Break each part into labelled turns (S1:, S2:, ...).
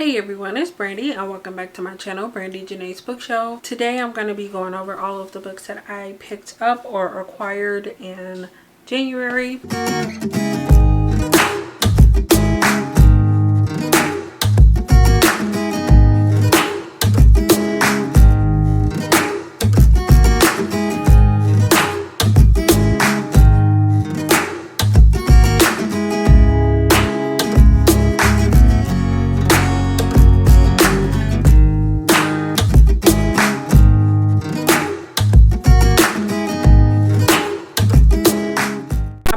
S1: Hey everyone, it's Brandy and welcome back to my channel, Brandy Janae's Bookshelf. Today I'm going to be going over all of the books that I picked up or acquired in January.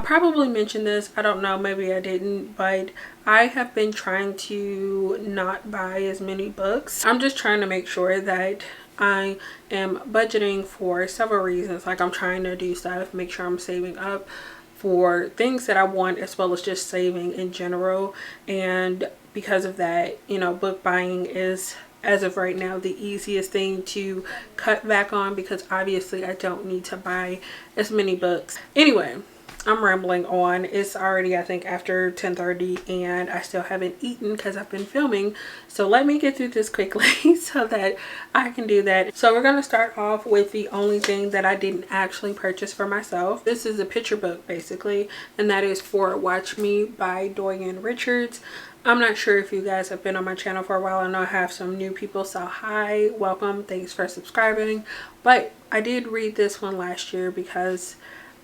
S1: Probably mentioned this, I don't know, maybe I didn't, but I have been trying to not buy as many books. I'm just trying to make sure that I am budgeting for several reasons. Like, I'm trying to do stuff, make sure I'm saving up for things that I want, as well as just saving in general. And because of that, you know, book buying is, as of right now, the easiest thing to cut back on, because obviously I don't need to buy as many books. Anyway, I'm rambling on. It's already, I think, after 10:30 and I still haven't eaten because I've been filming. So let me get through this quickly so that I can do that. So we're going to start off with the only thing that I didn't actually purchase for myself. This is a picture book basically, and that is For Watch Me by Dorian Richards. I'm not sure if you guys have been on my channel for a while. I know I have some new people, so hi, welcome, thanks for subscribing. But I did read this one last year because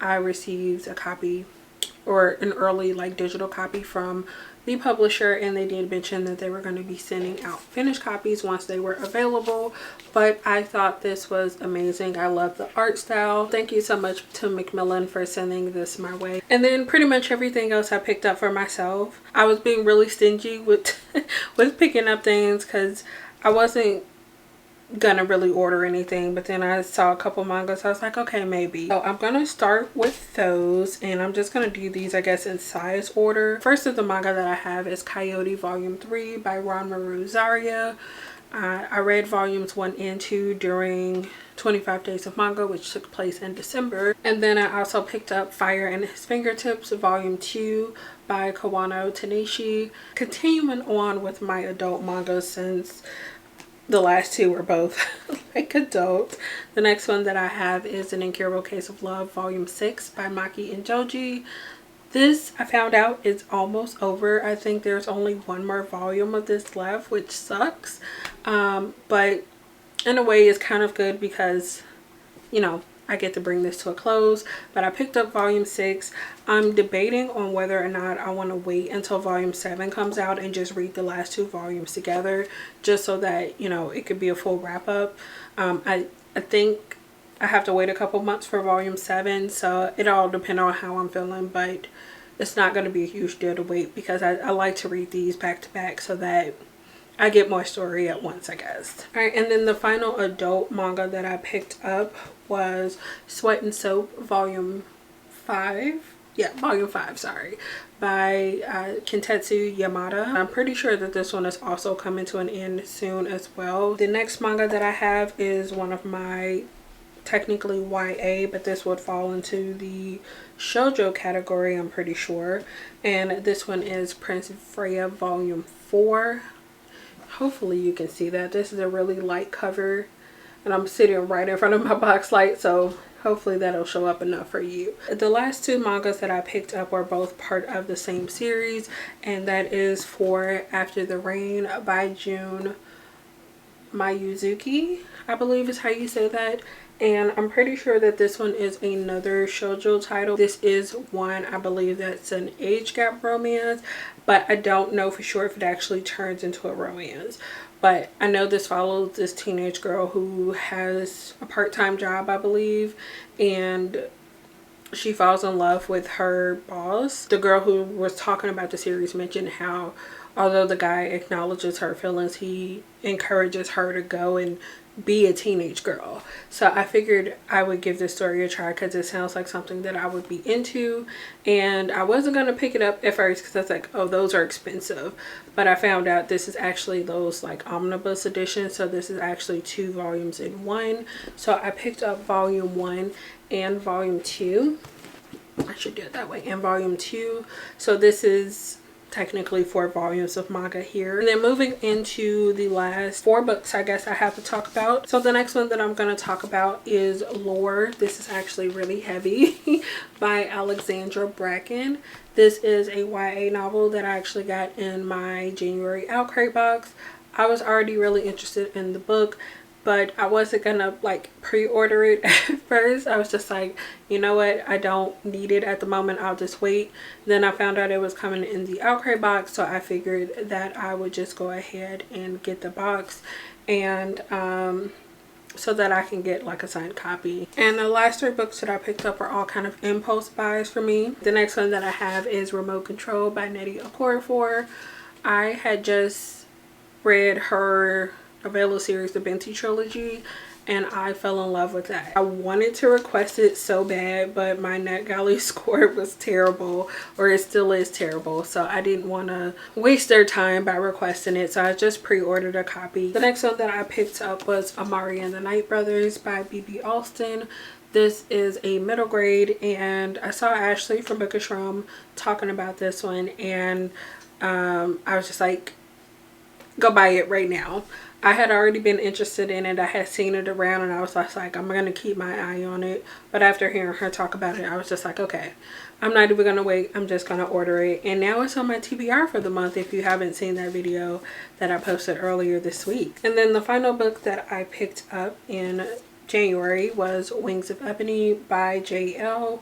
S1: I received a copy, or an early digital copy, from the publisher, and they did mention that they were going to be sending out finished copies once they were available. But I thought this was amazing. I love the art style. Thank you so much to Macmillan for sending this my way. And then pretty much everything else I picked up for myself. I was being really stingy with with picking up things because I wasn't gonna really order anything, but then I saw a couple mangas. I was like, okay, maybe. So I'm gonna start with those, and I'm just gonna do these, I guess, in size order. First of the manga that I have is Coyote Volume 3 by Ranmaru Zaria. I read volumes 1 and 2 during 25 Days of Manga, which took place in December. And then I also picked up Fire in His Fingertips Volume 2 by Kawano Tanishi. Continuing on with my adult manga, since the last two were both adult. The next one that I have is An Incurable Case of Love Volume 6 by Maki and Joji. This, I found out, is almost over. I think there's only one more volume of this left, which sucks. But in a way it's kind of good because, you know, I get to bring this to a close. But I picked up volume 6. I'm debating on whether or not I want to wait until volume 7 comes out and just read the last two volumes together, just so that, you know, it could be a full wrap up. I think I have to wait a couple months for volume 7, so it all depends on how I'm feeling, but it's not going to be a huge deal to wait, because I like to read these back to back so that I get more story at once, I guess. Alright, and then the final adult manga that I picked up was Sweat and Soap Volume 5. Yeah, Volume 5, sorry. By Kintetsu Yamada. I'm pretty sure that this one is also coming to an end soon as well. The next manga that I have is one of my, technically YA, but this would fall into the shoujo category, I'm pretty sure. And this one is Prince Freya Volume 4. Hopefully you can see that. This is a really light cover, and I'm sitting right in front of my box light, so hopefully that'll show up enough for you. The last two mangas that I picked up were both part of the same series, and that is for After the Rain by Jun Mayuzuki, I believe is how you say that. And I'm pretty sure that this one is another shoujo title. This is one, I believe, that's an age gap romance, but I don't know for sure if it actually turns into a romance. But I know this follows this teenage girl who has a part-time job, I believe, and she falls in love with her boss. The girl who was talking about the series mentioned how, although the guy acknowledges her feelings, he encourages her to go and be a teenage girl. So I figured I would give this story a try because it sounds like something that I would be into. And I wasn't going to pick it up at first because I was like, oh, those are expensive. But I found out this is actually those omnibus editions. So this is actually 2 volumes in one. So I picked up volume 1 and volume 2. I should do it that way. And volume 2. So this is technically 4 volumes of manga here. And then moving into the last 4 books I guess I have to talk about. So the next one that I'm going to talk about is Lore. This is actually really heavy by Alexandra Bracken. This is a YA novel that I actually got in my January Outcrate box. I was already really interested in the book, but I wasn't gonna like pre-order it at first. I was just like, you know what, I don't need it at the moment, I'll just wait. Then I found out it was coming in the Outcrate box, so I figured that I would just go ahead and get the box, and so that I can get like a signed copy. And the last 3 books that I picked up are all kind of impulse buys for me. The next one that I have is Remote Control by Nnedi Okorafor. I had just read her novella series, the Binti trilogy, and I fell in love with that. I wanted to request it so bad, but my NetGalley score was terrible, or it still is terrible, so I didn't want to waste their time by requesting it, so I just pre-ordered a copy. The next one that I picked up was Amari and the Night Brothers by B.B. Alston. This is a middle grade, and I saw Ashley from Bookish Realm talking about this one, and I was just like, go buy it right now. I had already been interested in it. I had seen it around, and I was just like, I'm gonna keep my eye on it. But after hearing her talk about it, I was just like, okay, I'm not even gonna wait, I'm just gonna order it. And now it's on my TBR for the month, if you haven't seen that video that I posted earlier this week. And then the final book that I picked up in January was Wings of Ebony by JL,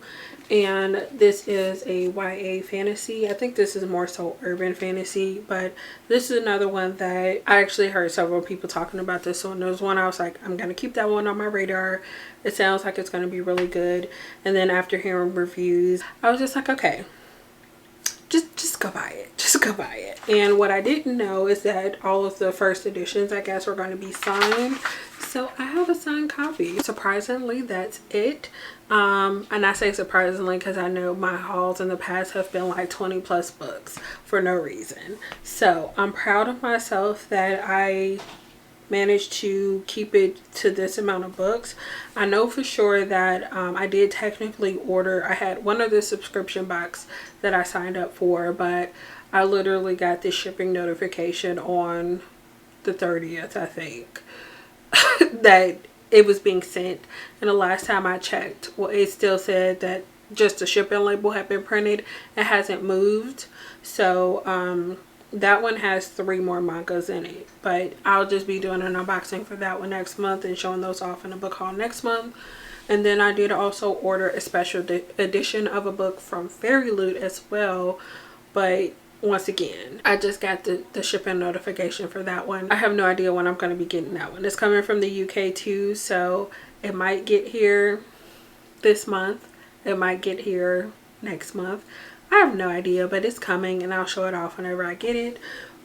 S1: and this is a YA fantasy. I think this is more so urban fantasy, but this is another one that I actually heard several people talking about. This one, there was one I was like, I'm gonna keep that one on my radar. It sounds like it's gonna be really good. And then after hearing reviews, I was just like, okay, just go buy it, just go buy it. And what I didn't know is that all of the first editions, I guess, were going to be signed, so I have a signed copy. Surprisingly, that's it. And I say surprisingly because I know my hauls in the past have been like 20 plus books for no reason. So I'm proud of myself that I managed to keep it to this amount of books. I know for sure that I did technically order, I had one of the subscription box that I signed up for, but I literally got this shipping notification on the 30th, I think, that it was being sent. And the last time I checked, well, it still said that just the shipping label had been printed. It hasn't moved. So that one has 3 more mangas in it, but I'll just be doing an unboxing for that one next month and showing those off in a book haul next month. And then I did also order a special edition of a book from Fairy Loot as well, but once again, I just got the shipping notification for that one. I have no idea when I'm going to be getting that one. It's coming from the UK too, so it might get here this month, it might get here next month. I have no idea, but it's coming, and I'll show it off whenever I get it.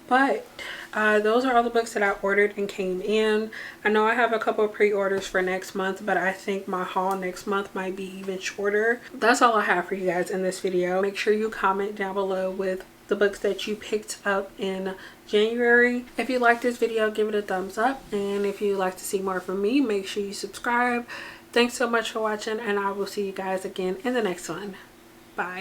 S1: But those are all the books that I ordered and came in. I know I have a couple of pre-orders for next month, but I think my haul next month might be even shorter. That's all I have for you guys in this video. Make sure you comment down below with the books that you picked up in January. If you like this video, give it a thumbs up, and if you'd like to see more from me, make sure you subscribe. Thanks so much for watching, and I will see you guys again in the next one. Bye.